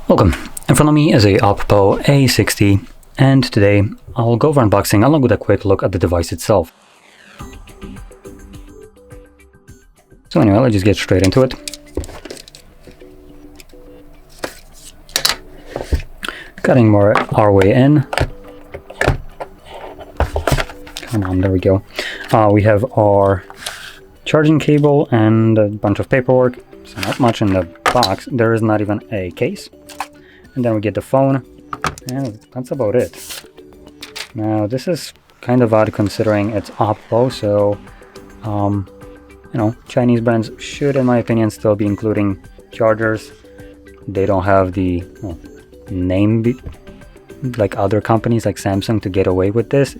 Welcome. In front of me is a OPPO A60, and today I'll go over unboxing along with a quick look at the device itself. So anyway, let's just get straight into it. Cutting our way in. Come on, there we go. We have our charging cable and a bunch of paperwork. So not much in the box. There is not even a case. And then we get the phone, and that's about it. Now this is kind of odd considering it's OPPO, so Chinese brands should, in my opinion, still be including chargers. They don't have the name like other companies like Samsung to get away with this.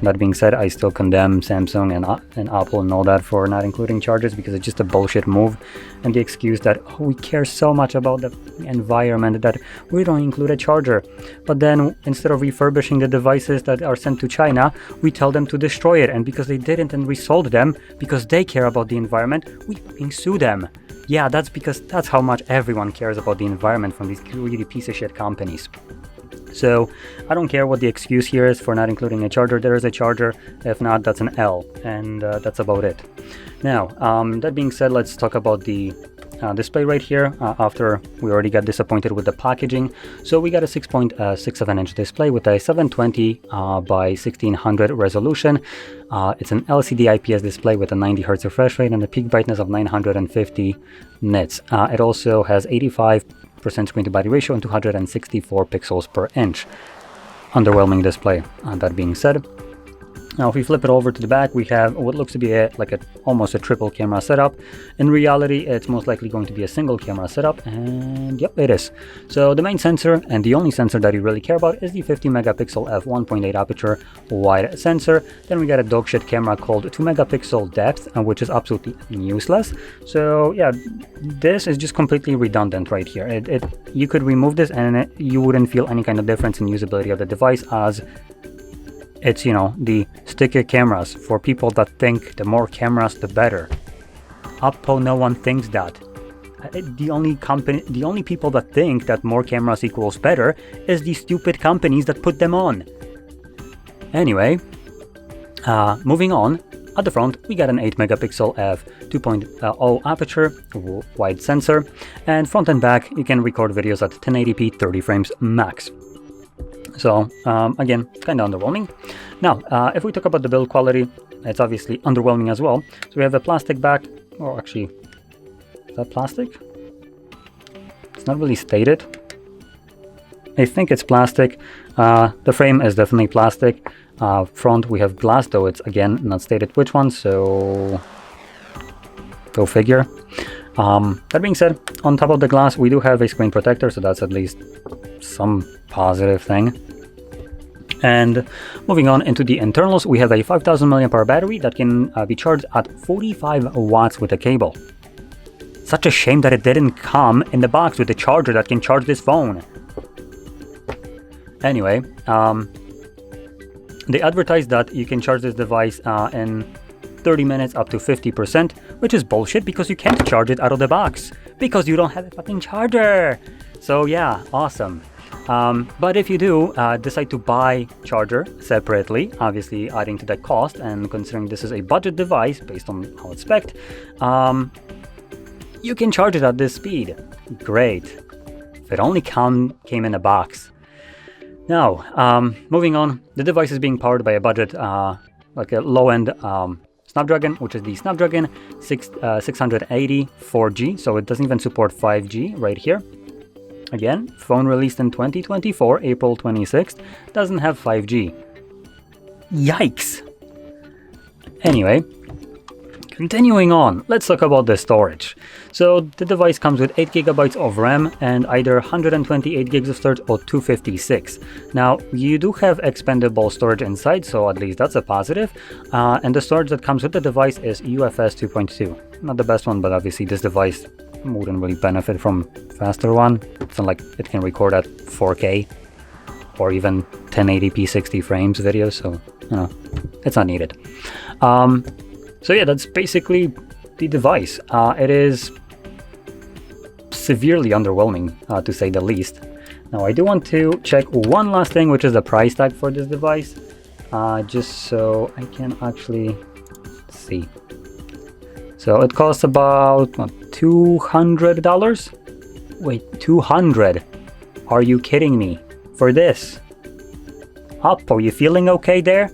That being said, I still condemn Samsung and Apple and all that for not including chargers, because it's just a bullshit move. And the excuse that we care so much about the environment that we don't include a charger. But then instead of refurbishing the devices that are sent to China, we tell them to destroy it. And because they didn't and we sold them because they care about the environment, we sue them. Yeah, that's because that's how much everyone cares about the environment from these greedy piece of shit companies. So I don't care what the excuse here is for not including a charger. There is a charger. If not, that's an L, and that's about it. Now, that being said, let's talk about the display right here after we already got disappointed with the packaging. So we got a 6.67-inch display with a 720 by 1600 resolution. It's an LCD IPS display with a 90 Hz refresh rate and a peak brightness of 950 nits. It also has 85% screen to body ratio and 264 pixels per inch. Underwhelming display. That being said, now if we flip it over to the back, we have what looks to be almost a triple camera setup. In reality, it's most likely going to be a single camera setup, and yep, it is. So the main sensor and the only sensor that you really care about is the 50 megapixel f1.8 aperture wide sensor. Then we got a dogshit camera called 2 megapixel depth, which is absolutely useless. So yeah, this is just completely redundant right here. You could remove this and you wouldn't feel any kind of difference in usability of the device, as it's, the sticker cameras for people that think the more cameras, the better. OPPO, no one thinks that. The only people that think that more cameras equals better is the stupid companies that put them on. Anyway, moving on. At the front, we got an 8 megapixel f2.0 aperture wide sensor, and front and back, you can record videos at 1080p 30 frames max. So again, kind of underwhelming. Now, if we talk about the build quality, it's obviously underwhelming as well. So we have a plastic back, or actually, is that plastic? It's not really stated. I think it's plastic. The frame is definitely plastic. Front, we have glass, though it's again not stated which one, so go figure. That being said, on top of the glass, we do have a screen protector, so that's at least some positive thing. And moving on into the internals, we have a 5000 mAh battery that can be charged at 45 watts with a cable. Such a shame that it didn't come in the box with a charger that can charge this phone. Anyway, they advertise that you can charge this device in 30 minutes up to 50%, which is bullshit because you can't charge it out of the box because you don't have a fucking charger. So yeah, awesome. But if you do decide to buy charger separately, obviously adding to that cost, and considering this is a budget device based on how it's spec'd, you can charge it at this speed. Great. If it only came in a box. Now, moving on, the device is being powered by a budget, like a low-end Snapdragon, which is the Snapdragon 680 4G, so it doesn't even support 5G right here. Again, phone released in 2024, April 26th, doesn't have 5G. Yikes! Anyway, continuing on, let's talk about the storage. So the device comes with 8 GB of RAM and either 128 GB of storage or 256. Now, you do have expandable storage inside, so at least that's a positive. And the storage that comes with the device is UFS 2.2. Not the best one, but obviously this device wouldn't really benefit from faster one. It's not like it can record at 4K or even 1080p 60 frames videos, so it's not needed. So yeah, that's basically the device. It is severely underwhelming, to say the least. Now I do want to check one last thing, which is the price tag for this device, just so I can actually see. So it costs about what, $200? Wait, 200? Are you kidding me? For this? OPPO, you feeling okay there?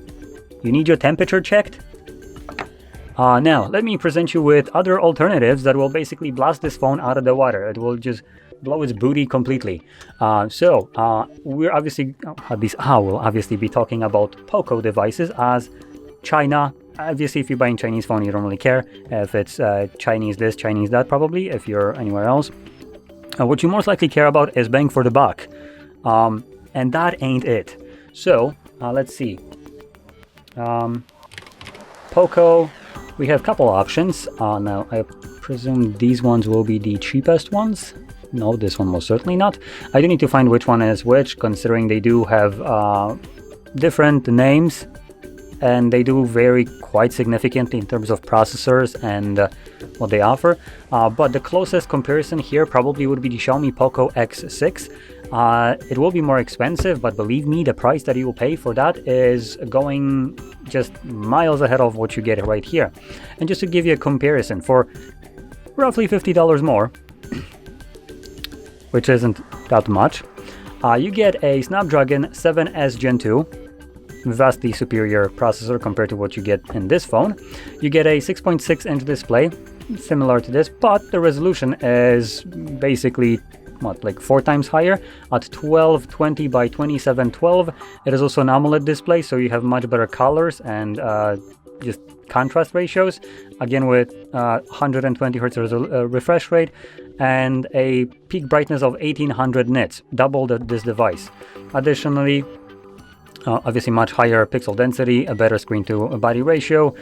You need your temperature checked? Now, let me present you with other alternatives that will basically blast this phone out of the water. It will just blow its booty completely. We're obviously, at least I will obviously be talking about POCO devices, as China, obviously if you're buying Chinese phone, you don't really care if it's Chinese this, Chinese that, probably, if you're anywhere else. What you most likely care about is bang for the buck. And that ain't it. So, let's see. POCO, we have a couple options. Now, I presume these ones will be the cheapest ones. No, this one most certainly not. I do need to find which one is which, considering they do have different names, and they do vary quite significantly in terms of processors and what they offer. But the closest comparison here probably would be the Xiaomi POCO X6. It will be more expensive, but believe me, the price that you will pay for that is going just miles ahead of what you get right here. And just to give you a comparison, for roughly $50 more, which isn't that much, you get a Snapdragon 7S Gen 2, vastly superior processor compared to what you get in this phone. You get a 6.6-inch display, similar to this, but the resolution is basically what, like 4 times higher at 1220 by 2712. It is also an AMOLED display, so you have much better colors and just contrast ratios, again with 120 Hz refresh rate and a peak brightness of 1800 nits, double this device. Additionally, obviously much higher pixel density, a better screen to body ratio.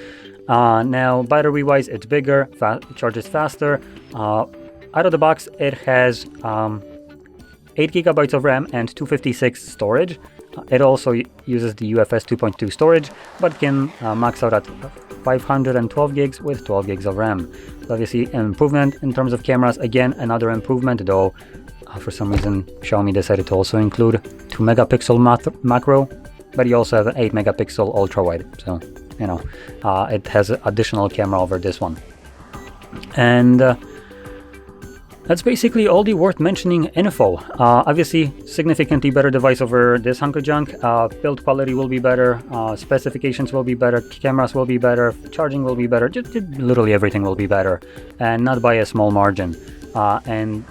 Now battery wise, it's bigger, it charges faster. Out of the box, it has 8 GB of RAM and 256 storage. It also uses the UFS 2.2 storage, but can max out at 512 gigs with 12 gigs of RAM. So obviously an improvement in terms of cameras. Again, another improvement, though for some reason Xiaomi decided to also include 2 megapixel macro, but you also have an 8 megapixel ultra wide. So, you know, it has an additional camera over this one. And that's basically all the worth mentioning info. Obviously, significantly better device over this hunk of junk. Build quality will be better, specifications will be better, cameras will be better, charging will be better, just literally everything will be better, and not by a small margin. And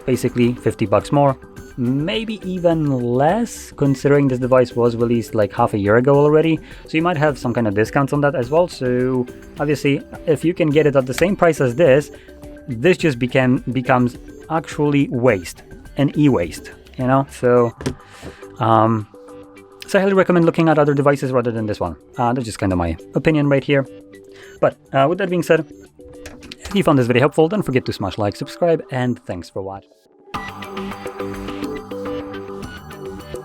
basically $50 more, maybe even less, considering this device was released like half a year ago already. So you might have some kind of discounts on that as well. So obviously, if you can get it at the same price as this just becomes actually waste, an e-waste, you know. So I highly recommend looking at other devices rather than this one. That's just kind of my opinion right here. But with that being said, if you found this video helpful, don't forget to smash like, subscribe, and thanks for watching.